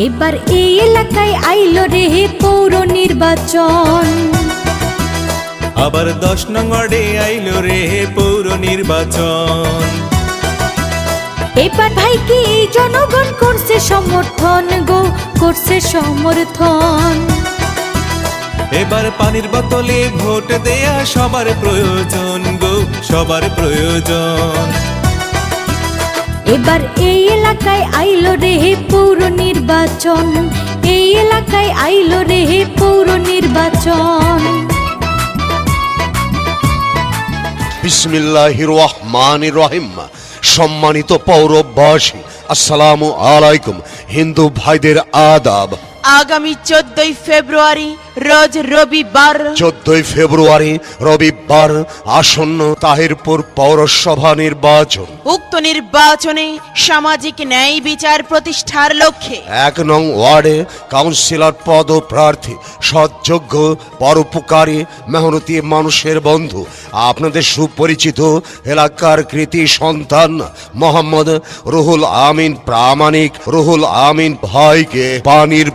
এবার এই এলাকায় আইলো রে পৌর নির্বাচন। আবার 10 নং ওয়ার্ডে আইলো রে পৌর নির্বাচন। এবার ভাই কি জনগণ করছে সমর্থন গো, করছে সমর্থন। এবার পানির বোতলে ভোট দেয়া সবার প্রয়োজন গো, সবার প্রয়োজন। এবার এই এলাকায় আইলো রে পৌর নির্বাচন, এই এলাকায় আইলো রে পৌর নির্বাচন। বিসমিল্লাহির রহমানির রহিম। সম্মানিত পৌরবাসী, আসসালামু আলাইকুম। হিন্দু ভাইদের আদাব। আগামী 14 ফেব্রুয়ারি রোজ রবিবার, 14 ফেব্রুয়ারি রবিবার আসন্ন তাহিরপুর পৌরসভা নির্বাচন। উক্ত নির্বাচনে সামাজিক ন্যায় বিচার প্রতিষ্ঠার লক্ষ্যে 1 নং ওয়ার্ডে কাউন্সিলর পদপ্রার্থী সৎযোগ্য পরোপকারী মেহনতি মানুষের বন্ধু আপনাদের সুপরিচিত এলাকার কৃতি সন্তান মোহাম্মদ রুহুল আমিন প্রামাণিক রুহুল আমিন ভাইকে পানির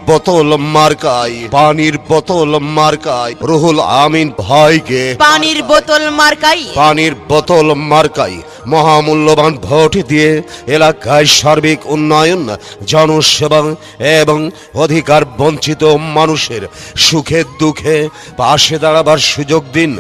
বোতল মার্কায় রুহুল আমিন ভাইকে পানির বোতল মার্কাই মহামূল্যবান ভোট দিয়ে এলাকায় সার্বিক উন্নয়ন, জনসেবা এবং অধিকার বঞ্চিত মানুষের সুখে দুঃখে পাশে দাঁড়াবার সুযোগ দিন।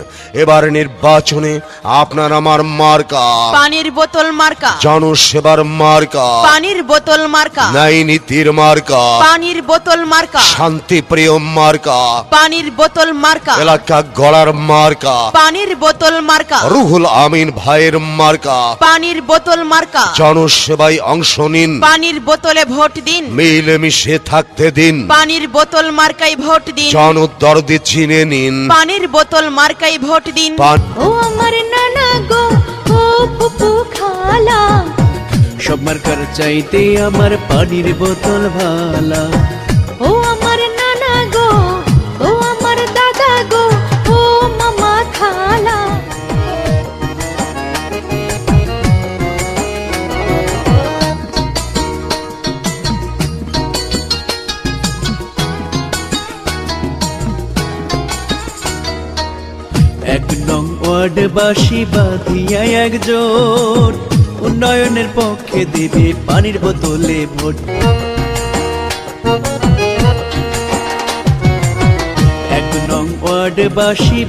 এবার নির্বাচনে আপনার আমার মার্কা পানির বোতল মার্কা, জনসেবার মার্কা পানির বোতল মার্কা, ন্যায় নীতির মার্কা পানির বোতল মার্কা, শান্তিপ্রিয় মার্কা পানির বোতল মার্কা, এলাকা গড়ার মার্কা পানির বোতল মার্কা, রুহুল আমিন ভাইয়ের মার্কা পানির বোতল মার্কা। জনসেবায় অংশ নিন, পানির বোতলে ভোট দিন, মিলেমিশে থাকতে দিন, পানির বোতল মার্কাই ভোট দিন, জনদরদি চিনে নিন, পানির বোতল মার্কাই ভোট দিন। ও আমার নানা গো, ও ফুপু খালা, সব মার্কার চাইতে আমার পানির বোতল ভালা। ও আমার নানা গো, ও আমার দাদা গো, ও মামা খালা। এক নং ওয়ার্ডবাসী বাঁধিয়া একজোট, উন্নয়নের পক্ষে দেবে পানির বোতলে ভোট। এক নং ওয়ার্ডবাসী